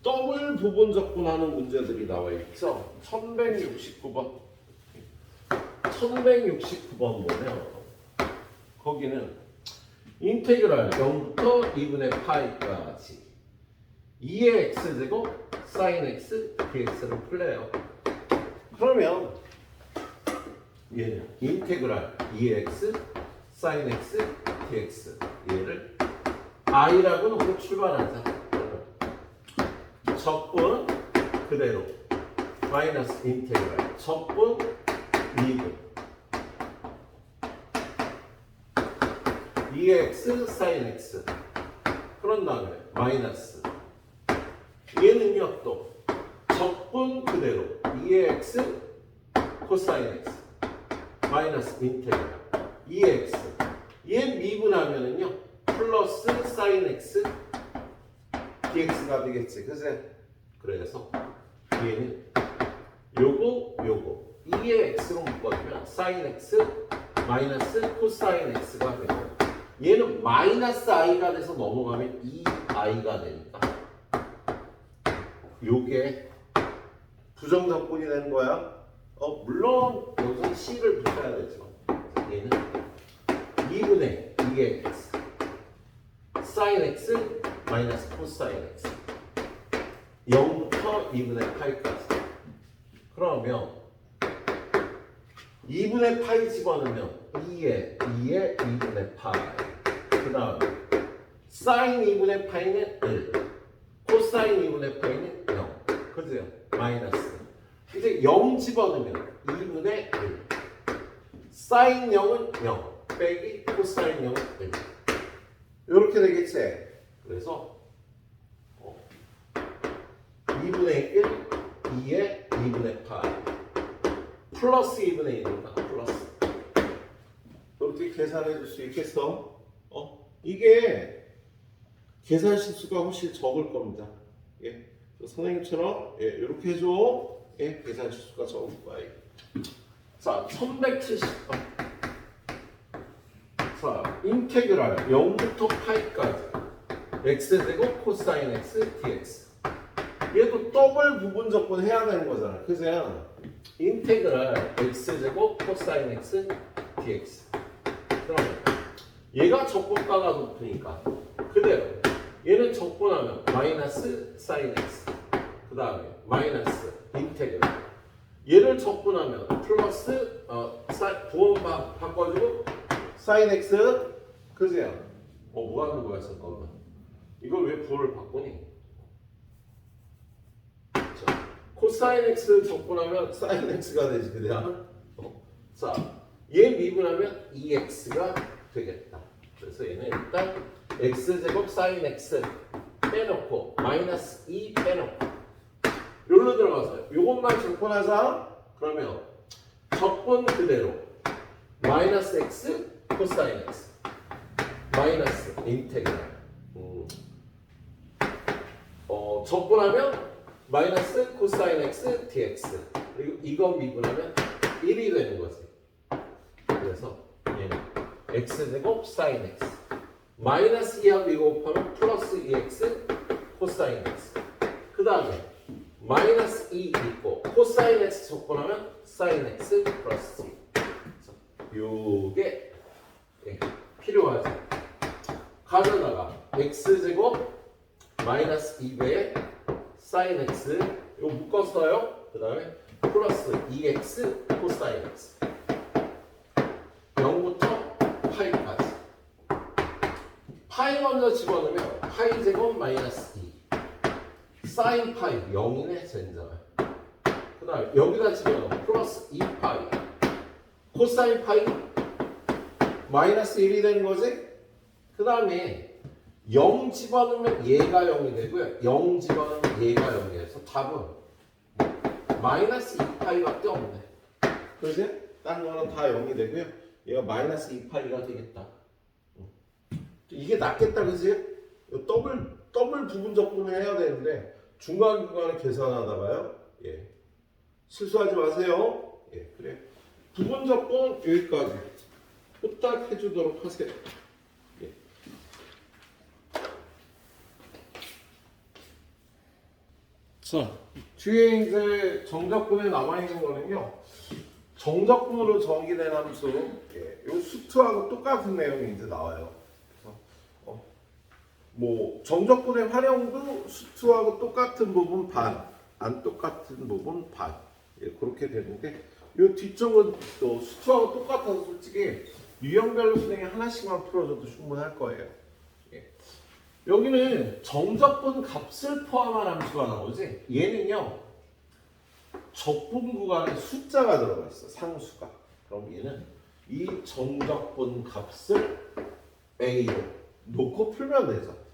Speaker 1: 더블 부분적분하는 문제들이 나와 있죠. 1169번. 1169번 보면 거기는 인테그랄 0부터 2분의 파이까지 2의 x제곱 sin x dx를 풀래요. 그러면 얘는 인테그랄 2의 x sin x dx 얘를 i라고 놓고 출발하자. 적분 그대로 마이너스 인테그랄 적분 미분 2x sin x 그런 다음에 마이너스 얘는요 또 적분 그대로 2x 코사인 x 마이너스 인테그랄 2x 얘 미분하면은요 플러스 sin x dx가 되겠지. 그제? 그래서 얘는 요거 2의 x로 묶어주면 sin x 마이너스 코사인 x가 되고 얘는 마이너스 i가 돼서 넘어가면 2i가 되니까 요게 부정적분이 되는 거야. 물론 여기서 c를 붙여야 되지만 얘는 2분의 2의 x sin x 마이너스 코사인 x 0부터 2분의 파이까지. 그러면 2분의 파이 집어넣으면 2에 2분의 파이 그 다음에 사인 2분의 파이는 1 코사인 2분의 파이는 0 그죠? 마이너스 이제 0 집어넣으면 2분의 1 사인 0은 0 빼기 코사인 0은 1 이렇게 되겠지? 그래서 2분의 1 2에 2분의 파이 플러스 2분의 1이니까 플러스 이렇게 계산해 줄 수 있겠어? 이게 계산 실수가 훨씬 적을 겁니다. 예. 선생님처럼 이렇게 해줘. 예. 계산 실수가 적을 거야. 자, 1170번. 자, 인테그랄 0부터 파이까지 x제곱 코사인 x dx 얘도 더블 부분적분 해야 되는 거잖아. 그죠? 인테그랄 x제곱 코사인 x dx 그러면 얘가 적분가가 높으니까 그대로 얘는 적분하면 마이너스 sin x 그 다음에 마이너스 인테그랄 얘를 적분하면 플러스 부분 바꿔주고 sin x 그죠? 뭐 하는 거야 잠깐만 이걸 왜 부호를 바꾸니? 자, 코사인 x 적분하면 sin x가 되지 그냥 자, 얘 미분하면 2x가 되겠다. 그래서 얘는 일단 x제곱 sin x 빼놓고 마이너스 2 빼놓고 여기로 들어가서 요것만 적분하자. 그러면 적분 그대로 마이너스 x 코사인 x 마이너스 인테그랄 적분하면 마이너스 코사인 x dx 그리고 이거 미분하면 1이 되는 거지. 그래서 얘는 x제곱 sin x 마이너스 2하고 이거 곱하면 플러스 2x 코사인 x 그 다음에 마이너스 2 있고 코사인 x 적분하면 sin x 플러스 2 요게 필요하죠. 가져다가 x제곱 마이너스 2배 사인 x 이거 묶었어요. 그 다음에 플러스 2x 코사인 x 0부터 파이까지 파이 먼저 집어넣으면 파이 제곱 마이너스 2 사인 파이 0이네 젠장. 그 다음에 여기다 집어넣으면 플러스 2파이 코사인 파이 마이너스 1이 되는 거지. 그 다음에 0 집어넣으면 얘가 0이 되고요. 0 집어넣으면 얘가 0이 돼서 답은 마이너스 2파이밖에 없네. 그지? 다른 거는 다 0이 되고요. 얘가 마이너스 2파이가 되겠다. 이게 낫겠다, 그지? 더블 부분 적분을 해야 되는데 중간중간에 계산하다가요. 예. 실수하지 마세요. 예, 그래. 부분 적분 여기까지 후딱 해주도록 하세요. 예. 자, 뒤에 이제 정적분에 남아있는 거는요. 정적분으로 정의된 함수, 예, 요 수투하고 똑같은 내용이 이제 나와요. 그래서 뭐 정적분의 활용도 수투하고 똑같은 부분 반, 안 똑같은 부분 반, 예, 그렇게 되는데 요 뒤쪽은 또 수투하고 똑같아서 솔직히 유형별로 수능에 하나씩만 풀어줘도 충분할 거예요. 예. 여기는 정적분 값을 포함한 함수가 나오지. 얘는요. 적분 구간에 숫자가 들어가 있어. 상수가. 그럼 얘는 이 정적분 값을 A로 놓고 풀면 되죠.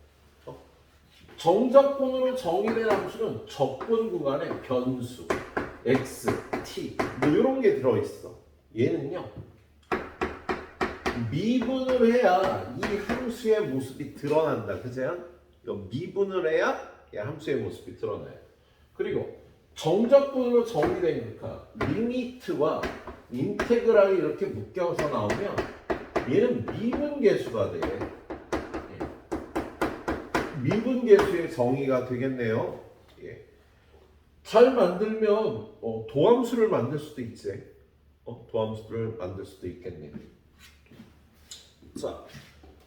Speaker 1: 정적분으로 정의된 함수는 적분 구간에 변수 x, t 뭐 이런 게 들어있어. 얘는요. 미분을 해야 이 함수의 모습이 드러난다. 그죠? 미분을 해야 이 함수의 모습이 드러나요. 그리고 정적분으로 정의되니까 리미트와 인테그랄이 이렇게 묶여서 나오면 얘는 미분계수가 돼. 미분계수의 정의가 되겠네요. 예. 잘 만들면 도함수를 만들 수도 있지. 도함수를 만들 수도 있겠네요. 자,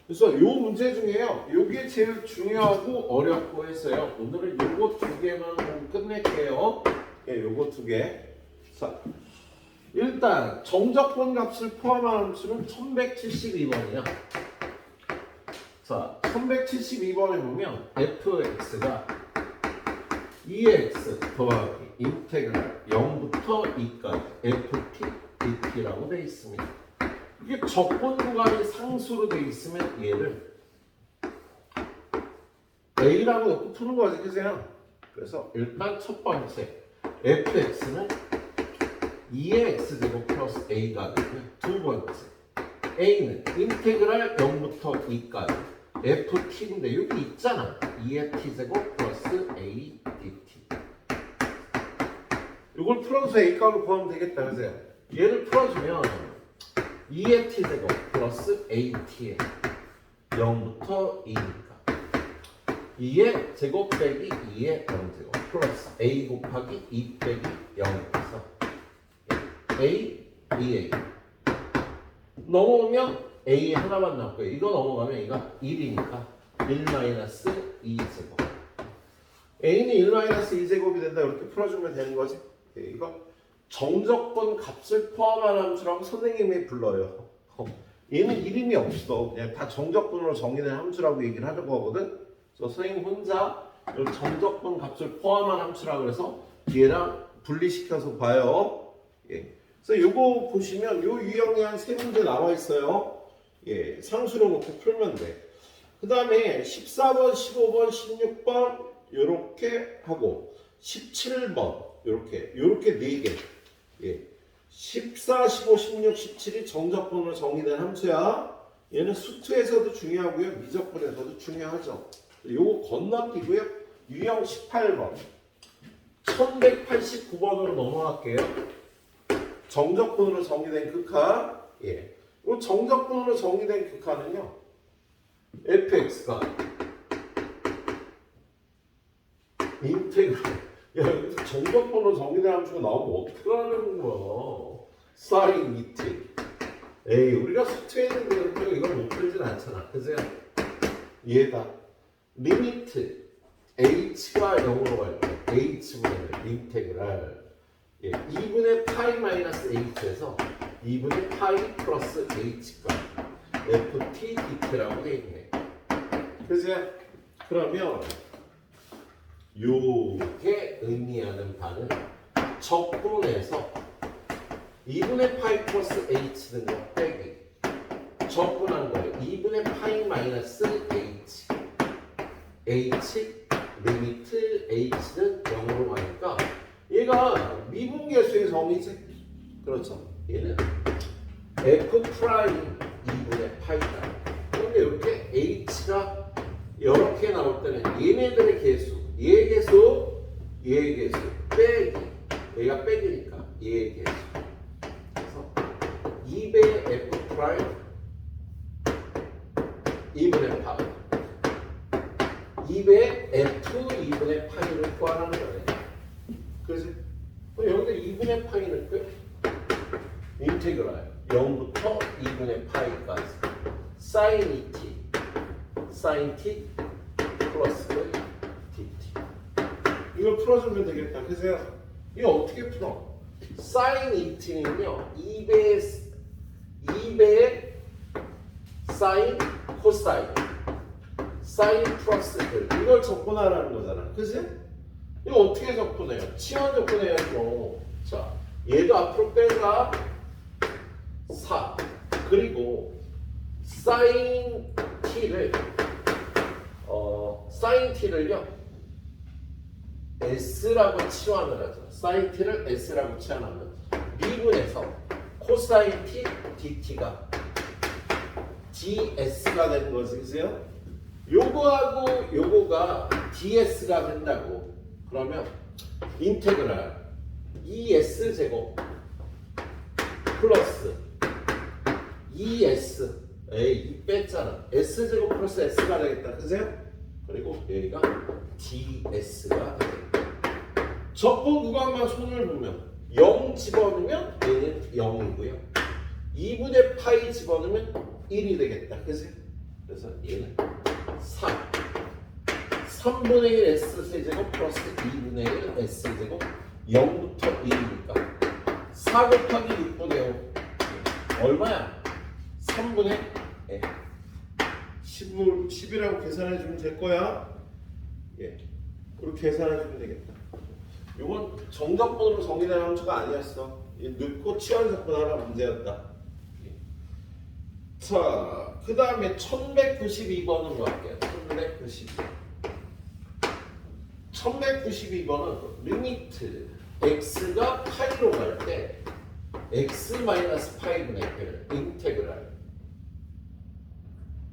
Speaker 1: 그래서 요 문제 중에요. 요게 제일 중요하고 어렵고 했어요. 오늘은 요거 두 개만 보고 끝낼게요. 예, 요거 두 개. 자, 일단 정적분 값을 포함한 함수는 1172번이야. 자, 1172번에 보면 fx가 2x 더하기 인테그랄 0부터 2까지 ft dt라고 되어 있습니다. 이게 적분 구간이 상수로 되어 있으면 얘를 A라고 놓고 푸는 거지, 그죠? 그래서 일단 첫 번째 fx는 2의 x제곱 플러스 a가 되고요. 두 번째 a는 인테그랄 0부터 2까지 ft인데 여기 있잖아. 2의 t제곱 플러스 a dt. 이걸 풀어서 a 값을 구하면 되겠다, 그죠? 얘를 풀어주면 2의 t제곱 플러스 at의 0부터 2니까 2의 제곱 빼기 2의 0제곱 플러스 a 곱하기 2 빼기 0에서 a, 2a 넘어오면 a 하나만 남고요. 이거 넘어가면 얘가 1이니까 1-2제곱 a는 1-2제곱이 된다. 이렇게 풀어주면 되는 거지. 이거 정적분 값을 포함한 함수라고 선생님이 불러요. 얘는 이름이 없어. 그냥 다 정적분으로 정의된 함수라고 얘기를 하려고 하거든. 그래서 선생님 혼자 정적분 값을 포함한 함수라고 그래서 얘랑 분리시켜서 봐요. 예. 그래서 요거 보시면 요 유형이 한 3문제 나와 있어요. 예. 상수로 놓고 풀면 돼. 그 다음에 14번, 15번, 16번 요렇게 하고 17번 요렇게 4개. 예. 14, 15, 16, 17이 정적분으로 정의된 함수야. 얘는 수투에서도 중요하고요. 미적분에서도 중요하죠. 요거 건너뛰고요. 유형 18번. 1189번으로 넘어갈게요. 정적분으로 정의된 극한. 예. 요 정적분으로 정의된 극한은요. fx가 인테그랄. 야, 여기서 정적분으로 정의된 함수가 나오면 어떡하는 거야? 사인 ET. 에이, 우리가 수투에 있는 거 이걸 못 풀진 않잖아. 그죠? 얘다 리미트 h가 0으로 갈 때 h분의 인테그랄 2분의 파이 마이너스 h에서 2분의 파이 플러스 h가 ft dt라고 돼 있네. 그지? 그러면 요게 의미하는 바는 적분해서 2분의 파이 플러스 h는 거 빼기 적분한 거예요. 2분의 파이 마이너스 h 리미트 h는 0으로 가니까 얘가 미분계수의 성이지. 그렇죠. 얘는 f 프라임 2분의 파이다. 그런데 이렇게 h가 이렇게 나올 때는 얘네들의 개수, 얘의 개수, 얘의 개수 빼기, 얘가 빼기니까 얘의 개수. 그래서 2배 f 프라임 2분의 파이 2배 f 2분의 파이를 구하라는 거네. 그래서 여기다 2분의 파이 넣을게요. 인테그랄 0부터 2분의 파이까지 sin t 플러스 dt 이걸 풀어주면 되겠다. 그래서 이거 어떻게 풀어? sin t는요 2배의 sin 코사인 사인 플러스 이걸 적분하라는 거잖아. 그지? 이거 어떻게 적분해요? 치환 적분해야죠. 자, 얘도 앞으로 빼가 4 그리고 사인 t를요 s라고 치환을 하죠. 사인 t를 s라고 치환하면 미분에서 코사인 t dt가 ds가 되는 거지. 그죠? 요거하고 요거가 ds가 된다고. 그러면 인테그랄 2s 제곱 플러스 2s 이 뺐잖아. s 제곱 플러스 s가 되겠다. 그죠? 그리고 여기가 ds가 되겠다. 적분 구간만 손을 보면 0 집어넣으면 얘는 0이고요. 2분의 파이 집어넣으면 1이 되겠다. 그지? 그래서 얘는 3분의 1 s세제곱 플러스 2분의 1 s제곱 0부터 1이니까 4 곱하기 6분의 5 얼마야? 3분의 10이라고 계산해주면 될 거야. 예, 그렇게 계산해주면 되겠다. 이건 정답번으로 정의된 함수가 아니었어. 넣고 치환 적분하라 문제였다. 자, 그 다음에 1192번으로 갈게요. 1192번은 리미트 x가 파이로 갈 때 x 마이너스 파이분의 1 인테그랄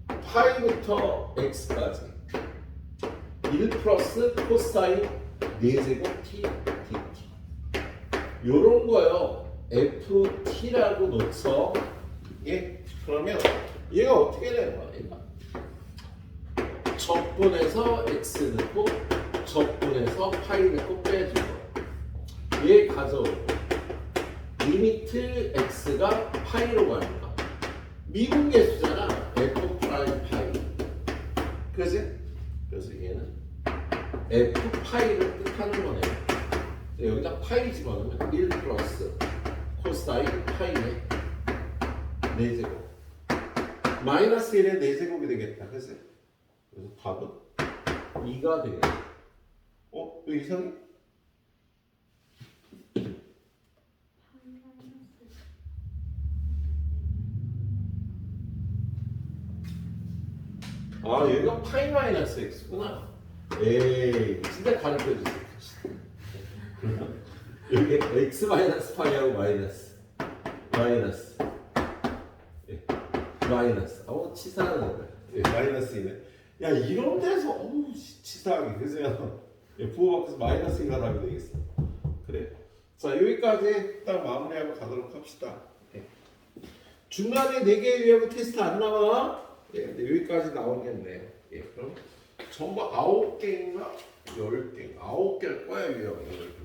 Speaker 1: 파이부터 x까지 1 플러스 코사인 4제곱 t dt 요런 거요. ft라고 놓쳐. 예? 그러면 얘가 어떻게 되는 거야? 얘가 적분해서 x 넣고 적분해서 파이 넣고 빼주고 얘 가져오고 리미트 x가 파이로 가니까 미분계수잖아. f 프라임 파이. 그지? 그래서 얘는 f 파이를 뜻하는 거네. 여기다 파이 집어넣으면 1 플러스 코사인 파이네 4제곱 마이너스 1의 4제곱이 되겠다. 그치? 그래서 답은 2가 되겠다. 왜 이상해? 아, 여기가 파이 마이너스 x구나. 에이, 진짜 가르쳐주세요. 여기 x 마이너스 파이하고 마이너스 치사하는 거야. 마이너스이네. 야, 이런 데서 치사하게 그죠? 부호 밖에서 마이너스 2가 답이 되겠어. 그래. 자, 여기까지 딱 마무리하고 가도록 합시다. 중간에 4개의 유형 테스트 안 나와? 근데 여기까지 나오겠네요. 그럼 전부 9개인가? 10개. 9개일 거야, 유형이.